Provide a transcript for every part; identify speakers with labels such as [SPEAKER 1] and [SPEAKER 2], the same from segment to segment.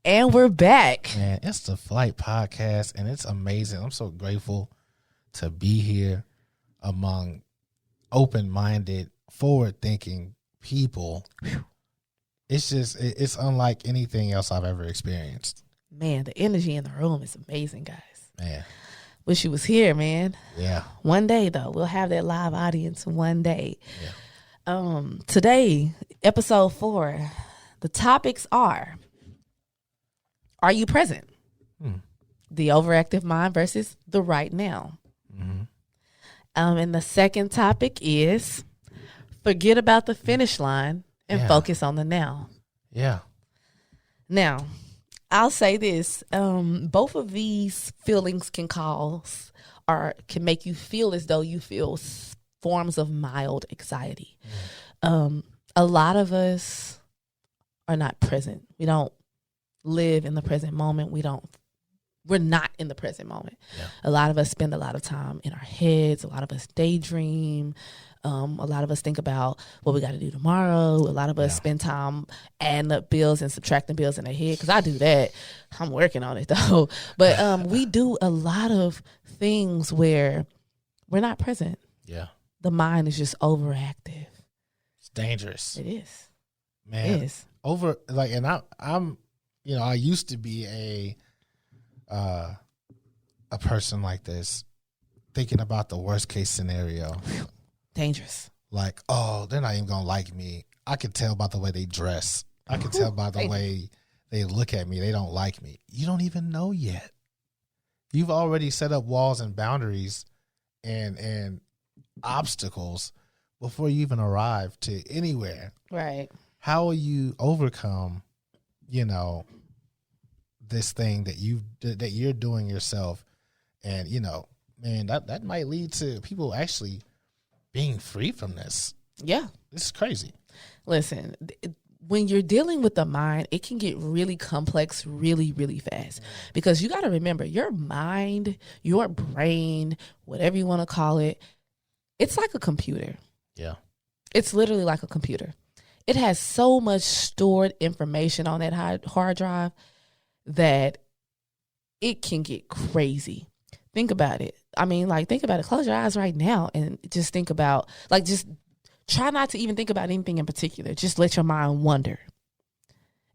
[SPEAKER 1] And we're back.
[SPEAKER 2] Man, it's the Flight Podcast, and it's amazing. I'm so grateful to be here among open-minded, forward-thinking people. It's just, it's unlike anything else I've ever experienced.
[SPEAKER 1] Man, the energy in the room is amazing, guys.
[SPEAKER 2] Man.
[SPEAKER 1] Wish you was here, man.
[SPEAKER 2] Yeah.
[SPEAKER 1] One day, though, we'll have that live audience one day.
[SPEAKER 2] Yeah.
[SPEAKER 1] Today, episode 4, the topics are you present? The overactive mind versus the right now.
[SPEAKER 2] Mm-hmm.
[SPEAKER 1] And the second topic is forget about the finish line and focus on the now.
[SPEAKER 2] Yeah.
[SPEAKER 1] Now, I'll say this. Both of these feelings can make you feel as though you feel forms of mild anxiety. A lot of us are not present. We don't live in the present moment. We're not in the present moment. Yeah. A lot of us spend a lot of time in our heads. A lot of us daydream. A lot of us think about what we got to do tomorrow. A lot of us spend time adding up bills and subtracting bills in our head. Because I do that. I'm working on it though. But we do a lot of things where we're not present.
[SPEAKER 2] Yeah.
[SPEAKER 1] The mind is just overactive.
[SPEAKER 2] It's dangerous.
[SPEAKER 1] It is.
[SPEAKER 2] Man.
[SPEAKER 1] It is.
[SPEAKER 2] I'm I used to be a person like this, thinking about the worst case scenario.
[SPEAKER 1] Dangerous.
[SPEAKER 2] Like, oh, they're not even gonna like me. I can tell by the way they dress. I can tell by the way they look at me. They don't like me. You don't even know yet. You've already set up walls and boundaries and obstacles before you even arrive to anywhere.
[SPEAKER 1] Right.
[SPEAKER 2] How will you overcome, this thing that you're doing yourself? And man, that might lead to people actually being free from this.
[SPEAKER 1] Yeah.
[SPEAKER 2] This is crazy.
[SPEAKER 1] Listen, when you're dealing with the mind, it can get really complex really, really fast. Because you got to remember, your mind, your brain, whatever you want to call it, it's like a computer.
[SPEAKER 2] Yeah.
[SPEAKER 1] It's literally like a computer. It has so much stored information on that hard drive that it can get crazy. Think about it. Think about it. Close your eyes right now and just think about, just try not to even think about anything in particular. Just let your mind wander.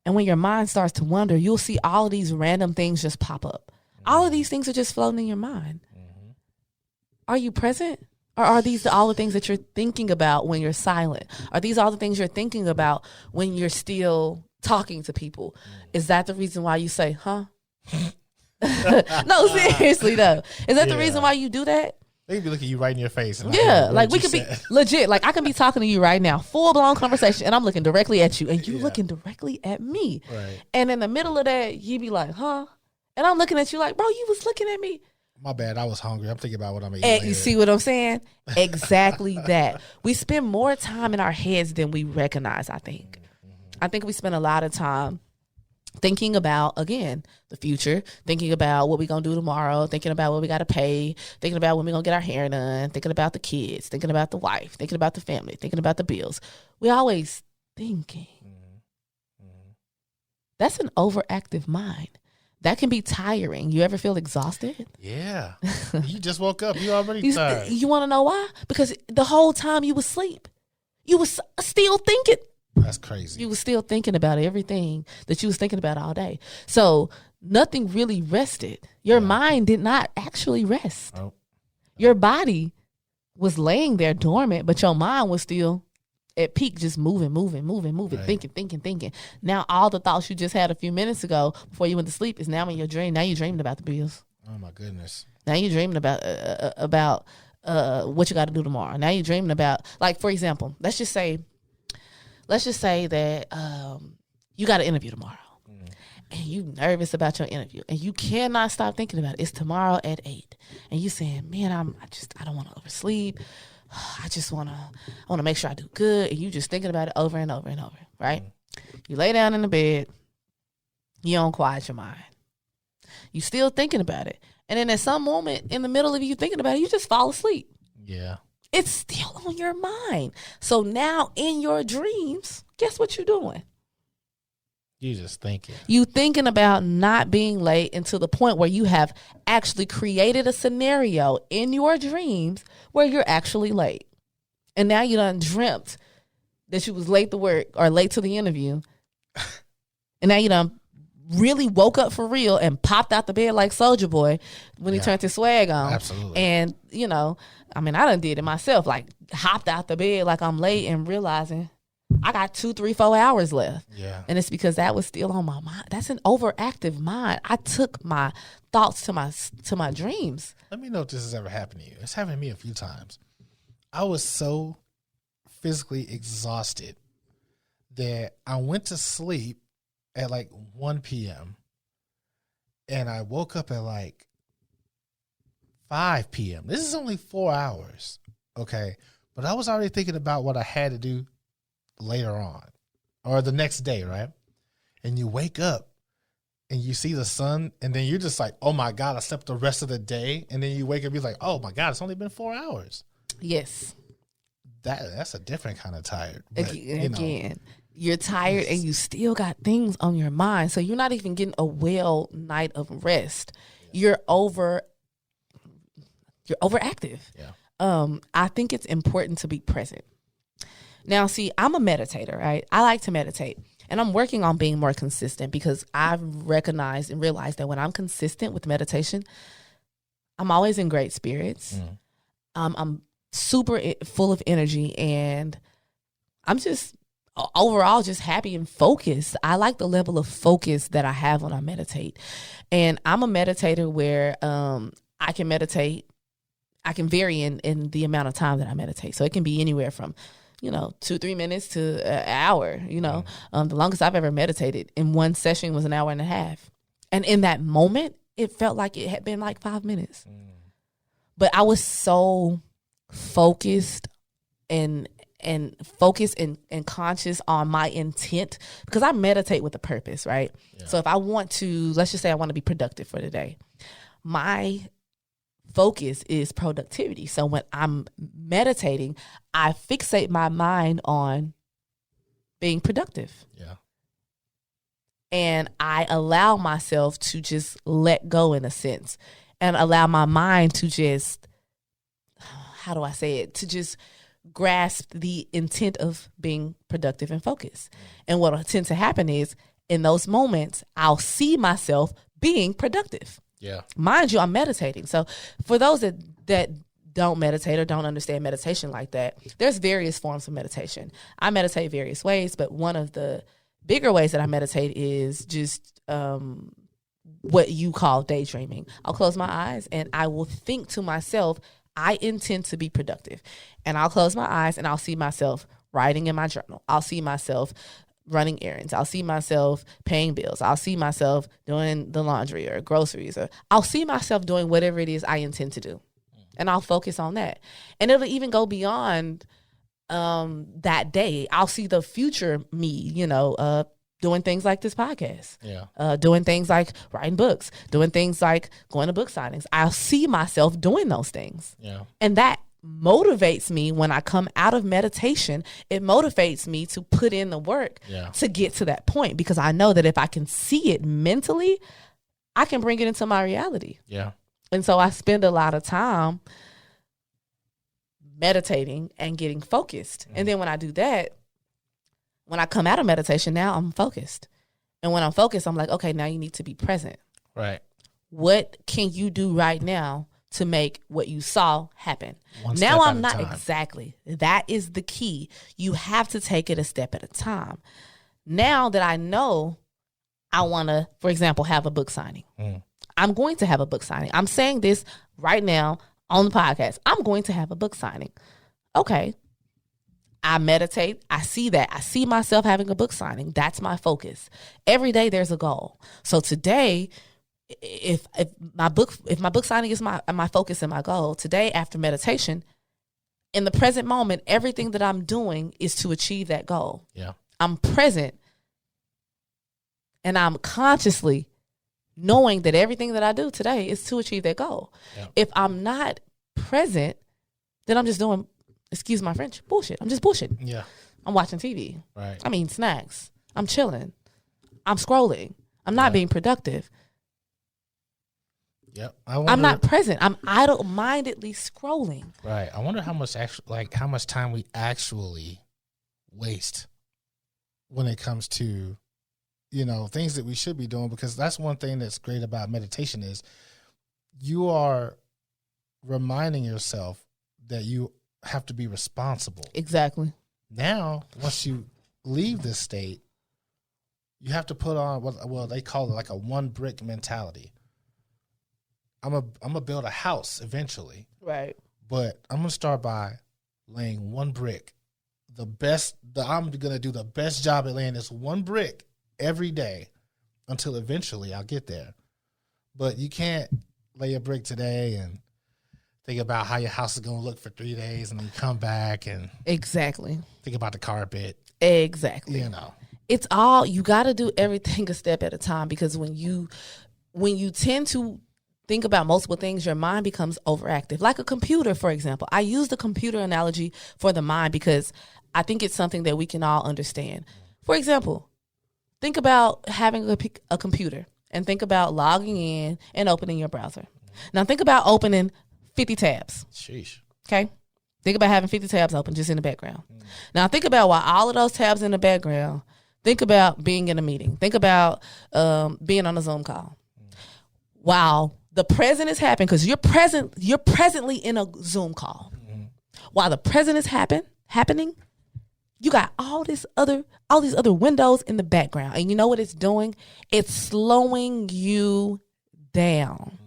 [SPEAKER 1] And when your mind starts to wander, you'll see all of these random things just pop up. All of these things are just floating in your mind. Mm-hmm. Are you present? Or are these all the things that you're thinking about when you're silent? Are these all the things you're thinking about when you're still talking to people? Is that the reason why you say, huh? No, seriously though. Is that the reason why you do that?
[SPEAKER 2] They could be looking at you right in your face. And
[SPEAKER 1] we could be legit. I can be talking to you right now, full blown conversation, and I'm looking directly at you, and you looking directly at me. Right. And in the middle of that, you be like, huh? And I'm looking at you like, bro, you was looking at me.
[SPEAKER 2] My bad. I was hungry. I'm thinking about what I'm eating.
[SPEAKER 1] And you see what I'm saying? Exactly that. We spend more time in our heads than we recognize, I think. I think we spend a lot of time thinking about, again, the future, thinking about what we're going to do tomorrow, thinking about what we got to pay, thinking about when we're going to get our hair done, thinking about the kids, thinking about the wife, thinking about the family, thinking about the bills. We're always thinking. That's an overactive mind. That can be tiring. You ever feel exhausted?
[SPEAKER 2] Yeah. You just woke up. You already tired.
[SPEAKER 1] You want to know why? Because the whole time you was asleep, you was still thinking.
[SPEAKER 2] That's crazy.
[SPEAKER 1] You was still thinking about everything that you was thinking about all day. So nothing really rested. Your mind did not actually rest. Oh. Your body was laying there dormant, but your mind was still at peak, just moving, right. thinking. Now all the thoughts you just had a few minutes ago before you went to sleep is now in your dream. Now you're dreaming about the bills.
[SPEAKER 2] Oh my goodness.
[SPEAKER 1] Now you're dreaming about what you got to do tomorrow. Now you're dreaming about, like, for example, let's just say that you got an interview tomorrow, and you nervous about your interview, and you cannot stop thinking about it. It's tomorrow at 8, and you saying, man, I don't want to oversleep. I want to make sure I do good. And you just thinking about it over and over and over, right? You lay down in the bed. You don't quiet your mind. You still thinking about it. And then at some moment in the middle of you thinking about it, you just fall asleep.
[SPEAKER 2] Yeah.
[SPEAKER 1] It's still on your mind. So now in your dreams, guess what you're doing?
[SPEAKER 2] You just thinking.
[SPEAKER 1] You thinking about not being late until the point where you have actually created a scenario in your dreams where you're actually late. And now you done dreamt that you was late to work or late to the interview. And now you done really woke up for real and popped out the bed like Soulja Boy when he turned his swag on.
[SPEAKER 2] Absolutely.
[SPEAKER 1] And, I done did it myself, like hopped out the bed like I'm late and realizing I got 2, 3, 4 hours left.
[SPEAKER 2] Yeah.
[SPEAKER 1] And it's because that was still on my mind. That's an overactive mind. I took my thoughts to my dreams.
[SPEAKER 2] Let me know if this has ever happened to you. It's happened to me a few times. I was so physically exhausted that I went to sleep at like 1 p.m. and I woke up at like 5 p.m. This is only 4 hours. Okay. But I was already thinking about what I had to do later on or the next day, right? And you wake up and you see the sun and then you're just like, oh my God, I slept the rest of the day. And then you wake up and you're like, oh my God, it's only been 4 hours.
[SPEAKER 1] Yes.
[SPEAKER 2] That's a different kind of tired. But,
[SPEAKER 1] Again, you're tired and you still got things on your mind. So you're not even getting a well night of rest. You're overactive.
[SPEAKER 2] Yeah.
[SPEAKER 1] I think it's important to be present. Now, see, I'm a meditator, right? I like to meditate. And I'm working on being more consistent because I've recognized and realized that when I'm consistent with meditation, I'm always in great spirits. I'm super full of energy, and I'm just overall just happy and focused. I like the level of focus that I have when I meditate. And I'm a meditator where I can meditate. I can vary in the amount of time that I meditate. So it can be anywhere from 2-3 minutes to an hour. The longest I've ever meditated in one session was an hour and a half. And in that moment, it felt like it had been like 5 minutes. But I was so focused and conscious on my intent because I meditate with a purpose, right? Yeah. So if I want to, let's just say I want to be productive for the day, my focus is productivity. So when I'm meditating, I fixate my mind on being productive.
[SPEAKER 2] Yeah.
[SPEAKER 1] And I allow myself to just let go in a sense and allow my mind to just, how do I say it? To just grasp the intent of being productive and focused. And what will tend to happen is in those moments, I'll see myself being productive.
[SPEAKER 2] Yeah.
[SPEAKER 1] Mind you, I'm meditating. So for those that don't meditate or don't understand meditation like that, there's various forms of meditation. I meditate various ways, but one of the bigger ways that I meditate is just what you call daydreaming. I'll close my eyes and I will think to myself, I intend to be productive. And I'll close my eyes and I'll see myself writing in my journal. I'll see myself running errands. I'll see myself paying bills. I'll see myself doing the laundry or groceries, or I'll see myself doing whatever it is I intend to do. And I'll focus on that. And it'll even go beyond that day. I'll see the future me, doing things like this podcast, doing things like writing books, doing things like going to book signings. I'll see myself doing those things.
[SPEAKER 2] Yeah.
[SPEAKER 1] And that motivates me when I come out of meditation. It motivates me to put in the work to get to that point, because I know that if I can see it mentally, I can bring it into my reality.
[SPEAKER 2] Yeah.
[SPEAKER 1] And so I spend a lot of time meditating and getting focused. And then when I do that, when I come out of meditation, now I'm focused. And when I'm focused, I'm like, okay, now you need to be present.
[SPEAKER 2] Right.
[SPEAKER 1] What can you do right now to make what you saw happen?
[SPEAKER 2] One
[SPEAKER 1] now
[SPEAKER 2] step
[SPEAKER 1] I'm
[SPEAKER 2] at a
[SPEAKER 1] not
[SPEAKER 2] time.
[SPEAKER 1] exactly. That is the key. You have to take it a step at a time. Now that I know I want to, for example, have a book signing. I'm going to have a book signing. I'm saying this right now on the podcast. I'm going to have a book signing. Okay. I meditate. I see that. I see myself having a book signing. That's my focus. Every day there's a goal. So today, if my book signing is my focus and my goal, today after meditation, in the present moment, everything that I'm doing is to achieve that goal.
[SPEAKER 2] Yeah.
[SPEAKER 1] I'm present and I'm consciously knowing that everything that I do today is to achieve that goal. Yeah. If I'm not present, then I'm just doing, excuse my French, bullshit. I'm just bullshitting.
[SPEAKER 2] Yeah.
[SPEAKER 1] I'm watching TV.
[SPEAKER 2] Right.
[SPEAKER 1] I mean, snacks. I'm chilling. I'm scrolling. I'm not being productive.
[SPEAKER 2] Yep.
[SPEAKER 1] I'm not present. I'm idle-mindedly scrolling.
[SPEAKER 2] Right. I wonder how much time we actually waste when it comes to, things that we should be doing, because that's one thing that's great about meditation is you are reminding yourself that you have to be responsible.
[SPEAKER 1] Exactly.
[SPEAKER 2] Now, once you leave this state, you have to put on what they call it like a one brick mentality. I'm a build a house eventually.
[SPEAKER 1] Right.
[SPEAKER 2] But I'm going to start by laying one brick. I'm going to do the best job at laying this one brick every day until eventually I'll get there. But you can't lay a brick today and think about how your house is going to look for 3 days and then come back and
[SPEAKER 1] exactly
[SPEAKER 2] think about the carpet.
[SPEAKER 1] Exactly. It's all, you got to do everything a step at a time, because when you tend to think about multiple things, your mind becomes overactive. Like a computer, for example. I use the computer analogy for the mind because I think it's something that we can all understand. For example, think about having a computer and think about logging in and opening your browser. Now think about opening 50 tabs.
[SPEAKER 2] Sheesh.
[SPEAKER 1] Okay? Think about having 50 tabs open just in the background. Now think about while all of those tabs in the background, think about being in a meeting. Think about being on a Zoom call. While the present is happening, because you're presently in a Zoom call. While the present is happening, you got all these other windows in the background. And you know what it's doing? It's slowing you down.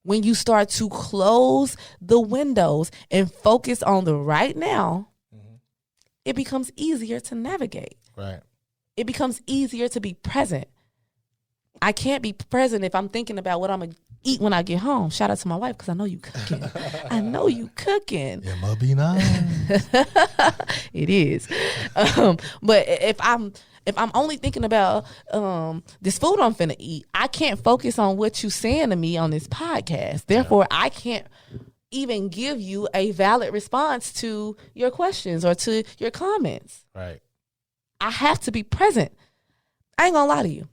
[SPEAKER 1] When you start to close the windows and focus on the right now, it becomes easier to navigate.
[SPEAKER 2] Right.
[SPEAKER 1] It becomes easier to be present. I can't be present if I'm thinking about what I'm going to eat when I get home. Shout out to my wife, because I know you cooking. I know you cooking.
[SPEAKER 2] It must be nice.
[SPEAKER 1] It is. But if I'm only thinking about this food I'm finna eat, I can't focus on what you saying to me on this podcast. Therefore, I can't even give you a valid response to your questions or to your comments.
[SPEAKER 2] Right.
[SPEAKER 1] I have to be present. I ain't gonna lie to you.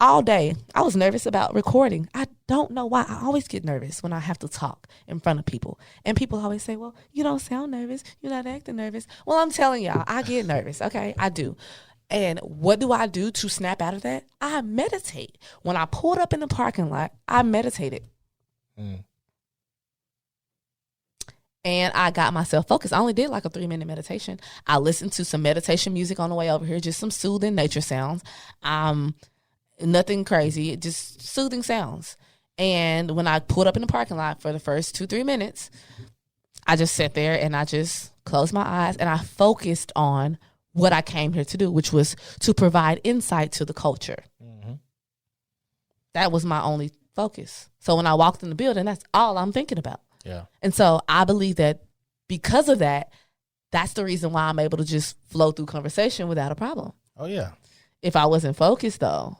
[SPEAKER 1] All day, I was nervous about recording. I don't know why. I always get nervous when I have to talk in front of people. And people always say, well, you don't sound nervous. You're not acting nervous. Well, I'm telling y'all, I get nervous. Okay, I do. And what do I do to snap out of that? I meditate. When I pulled up in the parking lot, I meditated. And I got myself focused. I only did like a 3-minute meditation. I listened to some meditation music on the way over here, just some soothing nature sounds. Nothing crazy, just soothing sounds. And when I pulled up in the parking lot for the first 2-3 minutes, I just sat there and I just closed my eyes and I focused on what I came here to do, which was to provide insight to the culture. That was my only focus. So when I walked in the building, that's all I'm thinking about.
[SPEAKER 2] Yeah.
[SPEAKER 1] And so I believe that because of that, that's the reason why I'm able to just flow through conversation without a problem.
[SPEAKER 2] Oh, yeah.
[SPEAKER 1] If I wasn't focused, though,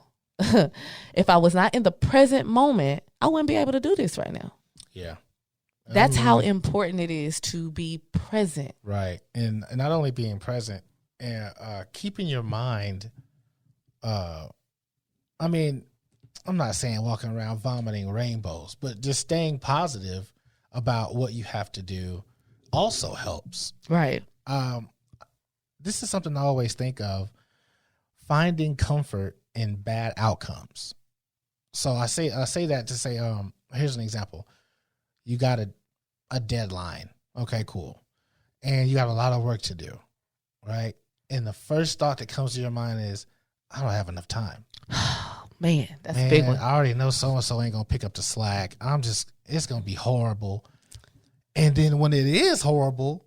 [SPEAKER 1] if I was not in the present moment, I wouldn't be able to do this right now.
[SPEAKER 2] Yeah.
[SPEAKER 1] That's how important it is to be present.
[SPEAKER 2] Right. And not only being present and keeping your mind, I mean, I'm not saying walking around vomiting rainbows, but just staying positive about what you have to do also helps.
[SPEAKER 1] Right.
[SPEAKER 2] This is something I always think of, finding comfort in bad outcomes. So I say that to say, here's an example. You got a deadline. Okay, cool. And you got a lot of work to do, right? And the first thought that comes to your mind is, I don't have enough time.
[SPEAKER 1] Man, that's a big one.
[SPEAKER 2] I already know so-and-so ain't going to pick up the slack. It's going to be horrible. And then when it is horrible,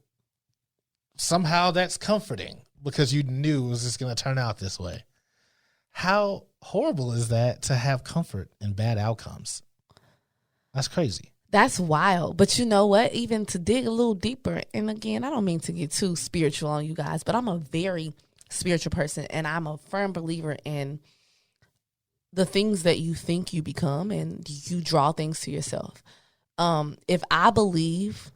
[SPEAKER 2] somehow that's comforting because you knew it was just going to turn out this way. How horrible is that to have comfort in bad outcomes? That's crazy.
[SPEAKER 1] That's wild. But you know what? Even to dig a little deeper, and again, I don't mean to get too spiritual on you guys, but I'm a very spiritual person, and I'm a firm believer in the things that you think you become, and you draw things to yourself. If I believe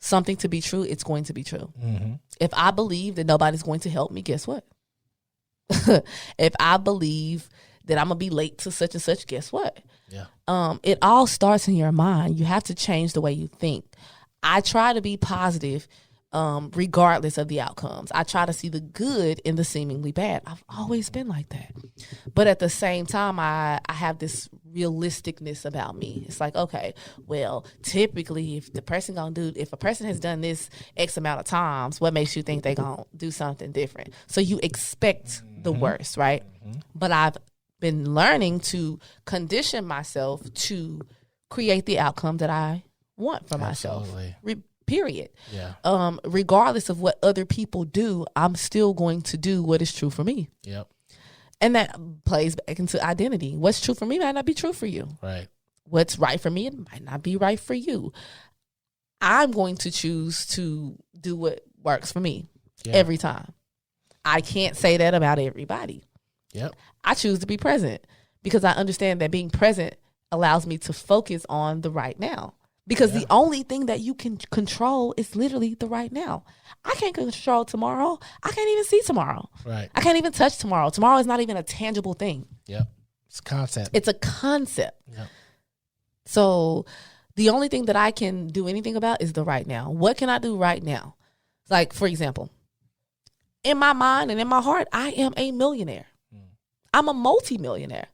[SPEAKER 1] something to be true, it's going to be true. Mm-hmm. If I believe that nobody's going to help me, guess what? If I believe that I'm going to be late to such and such, guess what?
[SPEAKER 2] Yeah.
[SPEAKER 1] It all starts in your mind. You have to change the way you think. I try to be positive regardless of the outcomes. I try to see the good in the seemingly bad. I've always been like that. But at the same time, I have this realisticness about me. It's like, okay, well, typically if a person has done this X amount of times, what makes you think they're going to do something different? So you expect the worst, right? But I've been learning to condition myself to create the outcome that I want for myself. Period.
[SPEAKER 2] Yeah.
[SPEAKER 1] Regardless of what other people do, I'm still going to do what is true for me.
[SPEAKER 2] Yep.
[SPEAKER 1] And that plays back into identity. What's true for me might not be true for you.
[SPEAKER 2] Right.
[SPEAKER 1] What's right for me, it might not be right for you. I'm going to choose to do what works for me every time. I can't say that about everybody.
[SPEAKER 2] Yep.
[SPEAKER 1] I choose to be present because I understand that being present allows me to focus on the right now. Because the only thing that you can control is literally the right now. I can't control tomorrow. I can't even see tomorrow.
[SPEAKER 2] Right.
[SPEAKER 1] I can't even touch tomorrow. Tomorrow is not even a tangible thing.
[SPEAKER 2] Yep. It's a concept.
[SPEAKER 1] It's a concept.
[SPEAKER 2] Yep.
[SPEAKER 1] So the only thing that I can do anything about is the right now. What can I do right now? Like, for example, in my mind and in my heart, I am a millionaire. I'm a multimillionaire.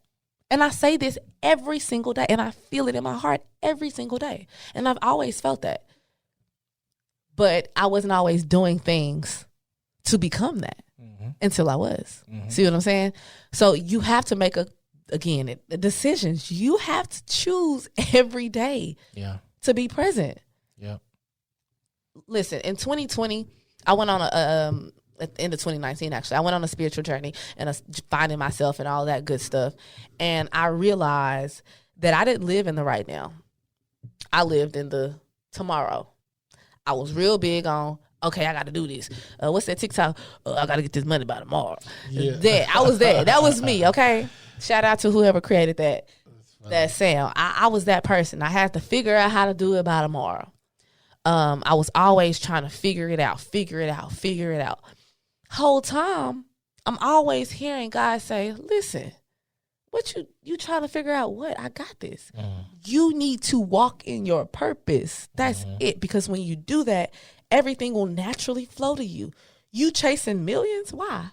[SPEAKER 1] And I say this every single day, and I feel it in my heart every single day. And I've always felt that. But I wasn't always doing things to become that until I was. See what I'm saying? So you have to make decisions. You have to choose every day to be present.
[SPEAKER 2] Yeah.
[SPEAKER 1] Listen, in 2020, I went on at the end of 2019, actually, I went on a spiritual journey and finding myself and all that good stuff. And I realized that I didn't live in the right now. I lived in the tomorrow. I was real big on, okay, I got to do this. What's that TikTok? I got to get this money by tomorrow. Yeah. I was there. That was me, okay? Shout out to whoever created that sound. I was that person. I had to figure out how to do it by tomorrow. I was always trying to figure it out. Whole time, I'm always hearing God say, listen, what you trying to figure out what? I got this. You need to walk in your purpose. That's it. Because when you do that, everything will naturally flow to you. You chasing millions? Why?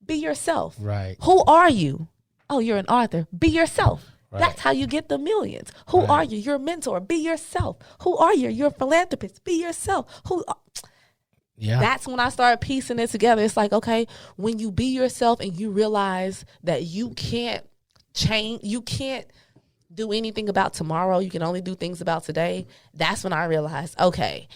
[SPEAKER 1] Be yourself.
[SPEAKER 2] Right.
[SPEAKER 1] Who are you? Oh, you're an author. Be yourself.
[SPEAKER 2] Right.
[SPEAKER 1] That's how you get the millions. Who are you? You're a mentor. Be yourself. Who are you? You're a philanthropist. Be yourself.
[SPEAKER 2] Yeah.
[SPEAKER 1] That's when I started piecing it together. It's like, okay, when you be yourself and you realize that you can't change, you can't do anything about tomorrow. You can only do things about today. That's when I realized, okay,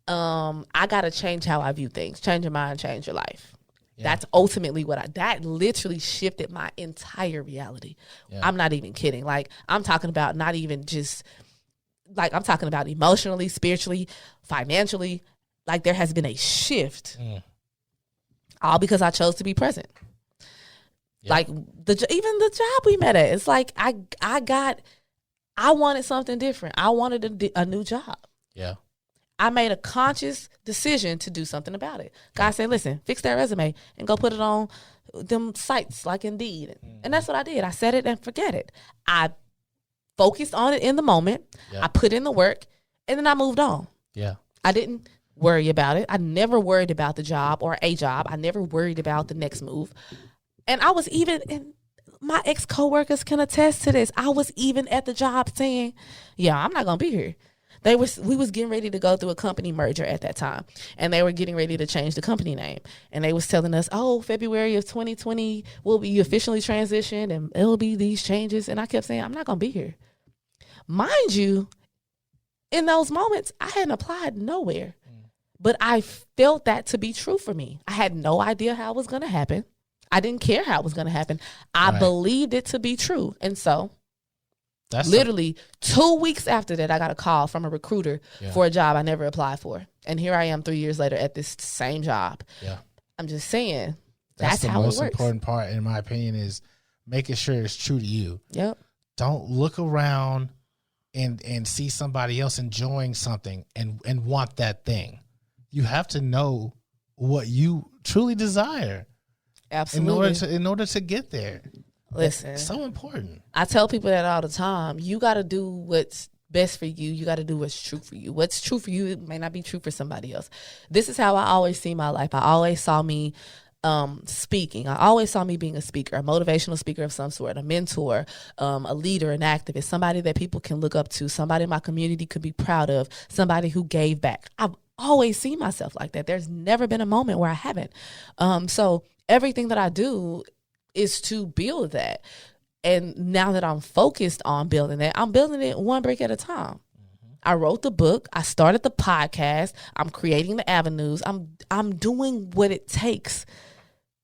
[SPEAKER 1] I got to change how I view things. Change your mind, change your life. Yeah. That's ultimately that literally shifted my entire reality. Yeah. I'm not even kidding. Like, I'm talking about not even just, like, I'm talking about emotionally, spiritually, financially. Like, there has been a shift, all because I chose to be present. Yeah. Like, even the job we met at, it's like I wanted something different. I wanted a new job.
[SPEAKER 2] Yeah.
[SPEAKER 1] I made a conscious decision to do something about it. God said, listen, fix that resume and go put it on them sites like Indeed. And that's what I did. I set it and forget it. I focused on it in the moment. Yeah. I put in the work, and then I moved on.
[SPEAKER 2] Yeah.
[SPEAKER 1] I didn't worry about it. I never worried about the job or a job. I never worried about the next move. And I was even, and my ex-coworkers can attest to this, I was even at the job saying, yeah, I'm not going to be here. We was getting ready to go through a company merger at that time, and they were getting ready to change the company name. And they was telling us, oh, February of 2020 will be officially transitioned, and it'll be these changes. And I kept saying, I'm not going to be here. Mind you, in those moments, I hadn't applied nowhere. But I felt that to be true for me. I had no idea how it was going to happen. I didn't care how it was going to happen. I believed it to be true. And so literally 2 weeks after that, I got a call from a recruiter for a job I never applied for. And here I am 3 years later at this same job. Yeah. I'm just saying that's how it works. The most
[SPEAKER 2] important part, in my opinion, is making sure it's true to you.
[SPEAKER 1] Yep.
[SPEAKER 2] Don't look around and see somebody else enjoying something and want that thing. You have to know what you truly desire.
[SPEAKER 1] Absolutely.
[SPEAKER 2] In order to get there.
[SPEAKER 1] Listen,
[SPEAKER 2] it's so important.
[SPEAKER 1] I tell people that all the time. You got to do what's best for you. You got to do what's true for you. What's true for you, it may not be true for somebody else. This is how I always see my life. I always saw me speaking. I always saw me being a speaker, a motivational speaker of some sort, a mentor, a leader, an activist, somebody that people can look up to, somebody my community could be proud of, somebody who gave back. I've always seen myself like that. There's never been a moment where I haven't. So everything that I do is to build that. And now that I'm focused on building that, I'm building it one brick at a time. I wrote the book. I started the podcast. I'm creating the avenues. I'm doing what it takes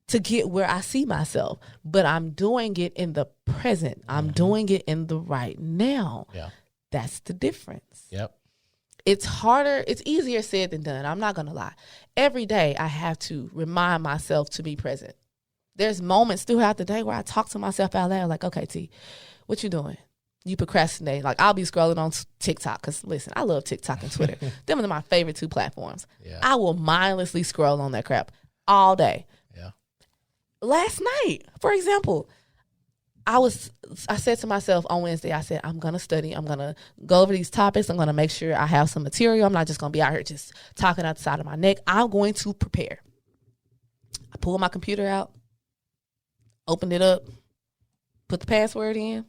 [SPEAKER 1] to get where I see myself, but I'm doing it in the present. I'm doing it in the right now.
[SPEAKER 2] Yeah.
[SPEAKER 1] That's the difference.
[SPEAKER 2] Yep.
[SPEAKER 1] It's harder. It's easier said than done. I'm not going to lie. Every day I have to remind myself to be present. There's moments throughout the day where I talk to myself out loud like, okay, T, what you doing? You procrastinate. Like, I'll be scrolling on TikTok because, listen, I love TikTok and Twitter. Them are my favorite two platforms.
[SPEAKER 2] Yeah.
[SPEAKER 1] I will mindlessly scroll on that crap all day.
[SPEAKER 2] Yeah.
[SPEAKER 1] Last night, for example, I said to myself on Wednesday, I said, I'm going to study. I'm going to go over these topics. I'm going to make sure I have some material. I'm not just going to be out here just talking out the side of my neck. I'm going to prepare. I pulled my computer out, opened it up, put the password in,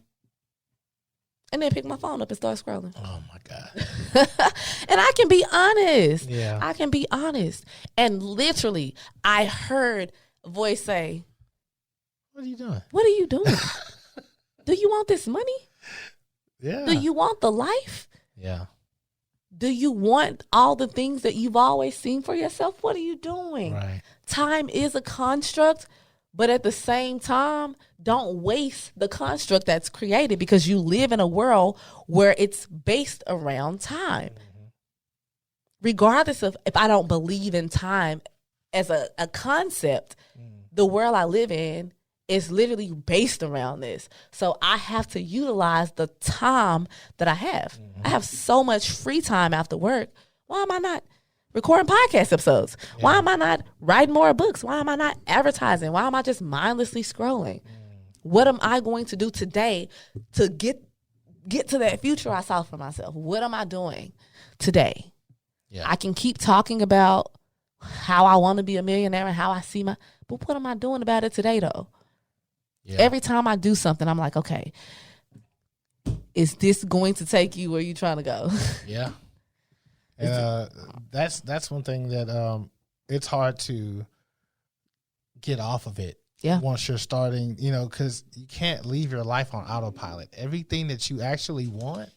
[SPEAKER 1] and then pick my phone up and start scrolling.
[SPEAKER 2] Oh, my God.
[SPEAKER 1] And I can be honest.
[SPEAKER 2] Yeah.
[SPEAKER 1] I can be honest. And literally, I heard a voice say,
[SPEAKER 2] what are you doing?
[SPEAKER 1] what are you doing? Do you want this money?
[SPEAKER 2] Yeah.
[SPEAKER 1] Do you want the life?
[SPEAKER 2] Yeah.
[SPEAKER 1] Do you want all the things that you've always seen for yourself? What are you doing?
[SPEAKER 2] Right.
[SPEAKER 1] Time is a construct, but at the same time, don't waste the construct that's created because you live in a world where it's based around time. Mm-hmm. Regardless of if I don't believe in time as a concept, the world I live in is literally based around this. So I have to utilize the time that I have. I have so much free time after work. Why am I not recording podcast episodes? Yeah. Why am I not writing more books? Why am I not advertising? Why am I just mindlessly scrolling? What am I going to do today to get to that future I saw for myself? What am I doing today? Yeah. I can keep talking about how I want to be a millionaire and how I see but what am I doing about it today though? Yeah. Every time I do something, I'm like, okay, is this going to take you where you're trying to go?
[SPEAKER 2] Yeah. That's one thing that it's hard to get off of it. Yeah. Once you're starting, because you can't leave your life on autopilot. Everything that you actually want,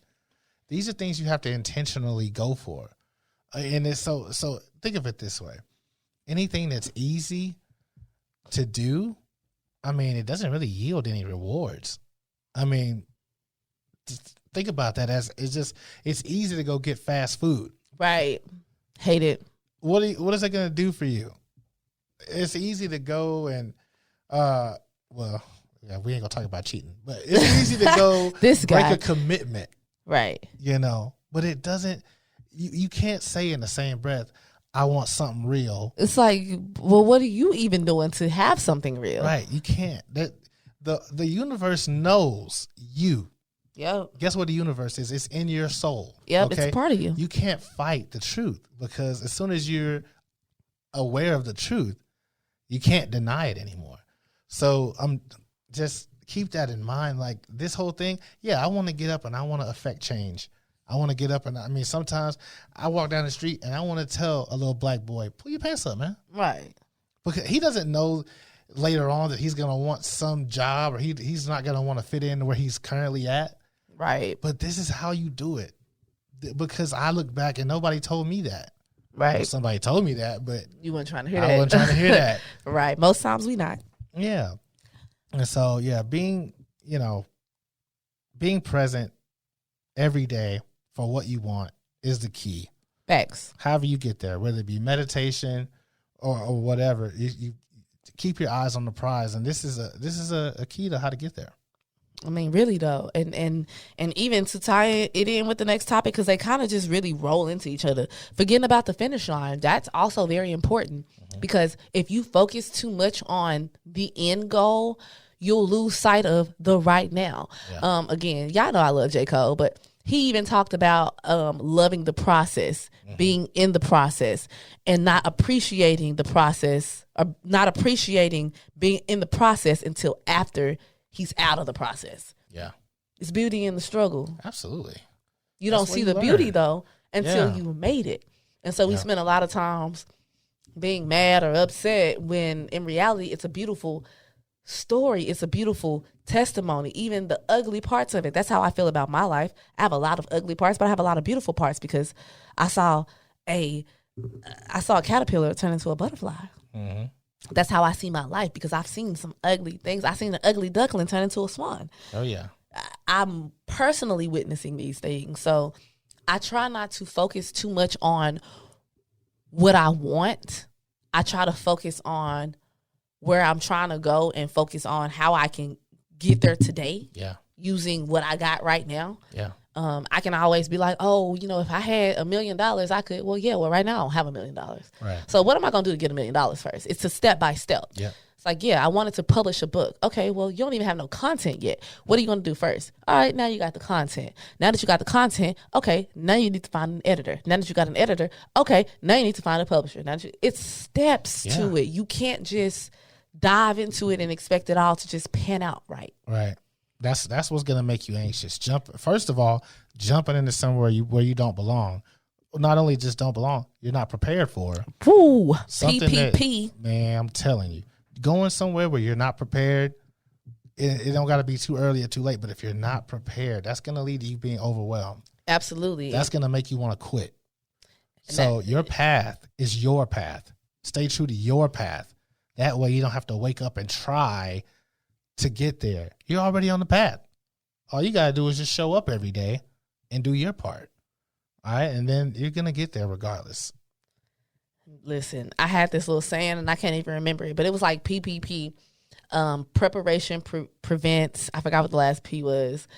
[SPEAKER 2] these are things you have to intentionally go for. And it's so think of it this way. Anything that's easy to do, it doesn't really yield any rewards. Think about that as it's easy to go get fast food.
[SPEAKER 1] Right. Hate it.
[SPEAKER 2] What is it going to do for you? It's easy to go and, we ain't going to talk about cheating, but it's easy to go break a commitment.
[SPEAKER 1] Right.
[SPEAKER 2] But it doesn't, you can't say in the same breath, I want something real.
[SPEAKER 1] It's like, well, what are you even doing to have something real?
[SPEAKER 2] Right. You can't. The universe knows you.
[SPEAKER 1] Yep.
[SPEAKER 2] Guess what the universe is? It's in your soul.
[SPEAKER 1] Yep, okay? It's a part of you.
[SPEAKER 2] You can't fight the truth because as soon as you're aware of the truth, you can't deny it anymore. So just keep that in mind. Like this whole thing, I want to get up and I want to affect change. I want to get up and sometimes I walk down the street and I want to tell a little black boy, pull your pants up, man.
[SPEAKER 1] Right.
[SPEAKER 2] Because he doesn't know later on that he's going to want some job or he's not going to want to fit in where he's currently at.
[SPEAKER 1] Right.
[SPEAKER 2] But this is how you do it. Because I look back and nobody told me that.
[SPEAKER 1] Right.
[SPEAKER 2] Well, somebody told me that, but
[SPEAKER 1] you weren't trying to hear that.
[SPEAKER 2] I wasn't trying to hear that.
[SPEAKER 1] Right. Most times we not.
[SPEAKER 2] Yeah. And so, being present every day for what you want is the key.
[SPEAKER 1] Facts.
[SPEAKER 2] However you get there, whether it be meditation or whatever, you keep your eyes on the prize. And this is a key to how to get there.
[SPEAKER 1] I mean, really though, and even to tie it in with the next topic, because they kind of just really roll into each other. Forgetting about the finish line, that's also very important, because if you focus too much on the end goal, you'll lose sight of the right now. Yeah. Again, y'all know I love J. Cole, but he even talked about loving the process, being in the process, and not appreciating the process, or not appreciating being in the process until after he's out of the process.
[SPEAKER 2] Yeah.
[SPEAKER 1] It's beauty in the struggle.
[SPEAKER 2] Absolutely.
[SPEAKER 1] You don't see the beauty, though, until you made it. And so we spend a lot of times being mad or upset when in reality it's a beautiful story. It's a beautiful testimony, even the ugly parts of it. That's how I feel about my life. I have a lot of ugly parts, but I have a lot of beautiful parts, because I saw a caterpillar turn into a butterfly. Mm-hmm. That's how I see my life, because I've seen some ugly things. I've seen an ugly duckling turn into a swan.
[SPEAKER 2] Oh, yeah.
[SPEAKER 1] I'm personally witnessing these things. So I try not to focus too much on what I want. I try to focus on where I'm trying to go and focus on how I can get there today.
[SPEAKER 2] Yeah.
[SPEAKER 1] Using what I got right now.
[SPEAKER 2] Yeah.
[SPEAKER 1] I can always be like, oh, if I had $1 million, I could. Well, right now I don't have $1 million.
[SPEAKER 2] Right.
[SPEAKER 1] So what am I going to do to get $1 million first? It's a step by step.
[SPEAKER 2] Yeah.
[SPEAKER 1] It's like, I wanted to publish a book. Okay, well, you don't even have no content yet. What are you going to do first? All right, now you got the content. Now that you got the content, okay, now you need to find an editor. Now that you got an editor, okay, now you need to find a publisher. It's steps to it. You can't just dive into it and expect it all to just pan out right.
[SPEAKER 2] Right. That's what's gonna make you anxious. First of all, jumping into somewhere where you don't belong. Not only just don't belong, you're not prepared for.
[SPEAKER 1] Woo, PPP.
[SPEAKER 2] Man, I'm telling you, going somewhere where you're not prepared, it don't got to be too early or too late. But if you're not prepared, that's gonna lead to you being overwhelmed.
[SPEAKER 1] Absolutely.
[SPEAKER 2] That's gonna make you want to quit. So your path is your path. Stay true to your path. That way you don't have to wake up and try to get there. You're already on the path. All you got to do is just show up every day and do your part. All right? And then you're going to get there regardless.
[SPEAKER 1] Listen, I had this little saying, and I can't even remember it, but it was like PPP. Preparation prevents, I forgot what the last P was.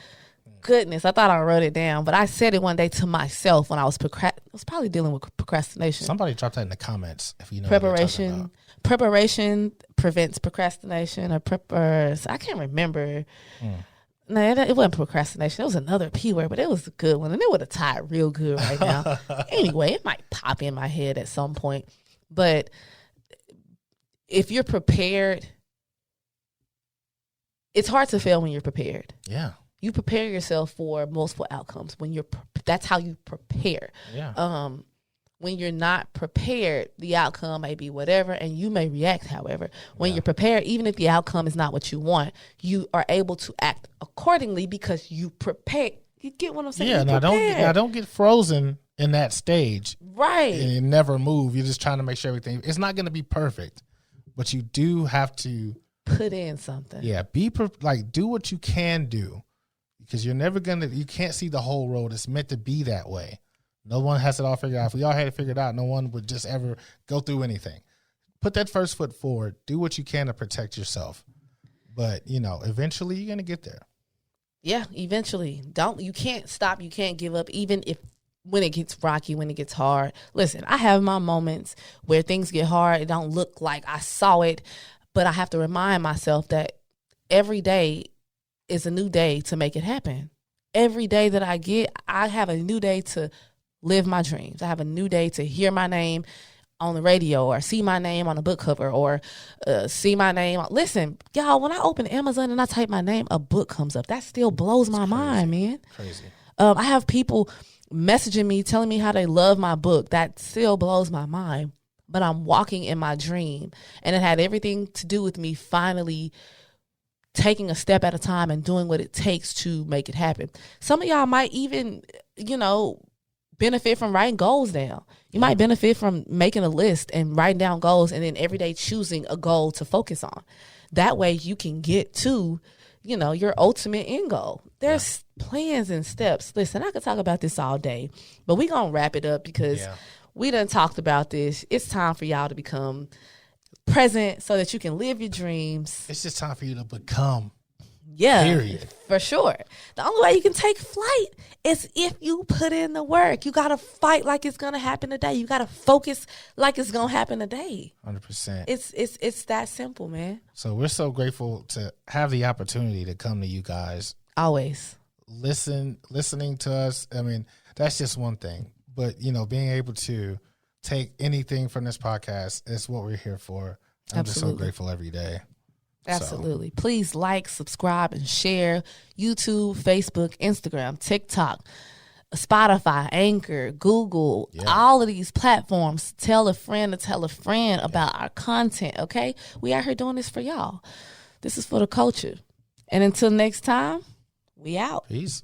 [SPEAKER 1] Goodness, I thought I wrote it down, but I said it one day to myself when I was probably dealing with procrastination.
[SPEAKER 2] Somebody drop that in the comments if you know
[SPEAKER 1] Preparation prevents procrastination, or I can't remember. No, it wasn't procrastination. It was another P word, but it was a good one, and it would have tied real good right now. Anyway, it might pop in my head at some point, but if you're prepared, it's hard to fail when you're prepared.
[SPEAKER 2] Yeah.
[SPEAKER 1] You prepare yourself for multiple outcomes that's how you prepare.
[SPEAKER 2] Yeah.
[SPEAKER 1] When you're not prepared, the outcome may be whatever, and you may react however. When you're prepared, even if the outcome is not what you want, you are able to act accordingly because you prepare. You get what I'm saying?
[SPEAKER 2] Yeah. Now don't get frozen in that stage.
[SPEAKER 1] Right.
[SPEAKER 2] And never move. You're just trying to make sure everything. It's not going to be perfect, but you do have to
[SPEAKER 1] put in something.
[SPEAKER 2] Yeah. Do what you can do. Because you can't see the whole road. It's meant to be that way. No one has it all figured out. If we all had it figured out, no one would just ever go through anything. Put that first foot forward. Do what you can to protect yourself. But, eventually you're going to get there.
[SPEAKER 1] Yeah, eventually. You can't stop. You can't give up, even when it gets rocky, when it gets hard. Listen, I have my moments where things get hard. It don't look like I saw it, but I have to remind myself that every day is a new day to make it happen. Every day that I have a new day to live my dreams. I have a new day to hear my name on the radio, or see my name on a book cover, or see my name. Listen, y'all, when I open Amazon and I type my name, a book comes up. That still blows my mind, man.
[SPEAKER 2] Crazy.
[SPEAKER 1] I have people messaging me, telling me how they love my book. That still blows my mind. But I'm walking in my dream, and it had everything to do with me finally taking a step at a time and doing what it takes to make it happen. Some of y'all might even, benefit from writing goals down. You might benefit from making a list and writing down goals, and then every day choosing a goal to focus on. That way you can get to, your ultimate end goal. There's plans and steps. Listen, I could talk about this all day, but we're going to wrap it up because we done talked about this. It's time for y'all to become present so that you can live your dreams.
[SPEAKER 2] It's just time for you to become.
[SPEAKER 1] Yeah,
[SPEAKER 2] Period.
[SPEAKER 1] for sure. The only way you can take flight is if you put in the work. You got to fight like it's going to happen today. You got to focus like it's going to happen today.
[SPEAKER 2] 100%.
[SPEAKER 1] It's that simple, man.
[SPEAKER 2] So we're so grateful to have the opportunity to come to you guys.
[SPEAKER 1] Always.
[SPEAKER 2] Listening to us. I mean, that's just one thing. But, you know, being able to take anything from this podcast is what we're here for. I'm just so grateful every day.
[SPEAKER 1] Absolutely. So. Please like, subscribe, and share YouTube, Facebook, Instagram, TikTok, Spotify, Anchor, Google, all of these platforms. Tell a friend to tell a friend about our content, okay? We out here doing this for y'all. This is for the culture. And until next time, we out.
[SPEAKER 2] Peace.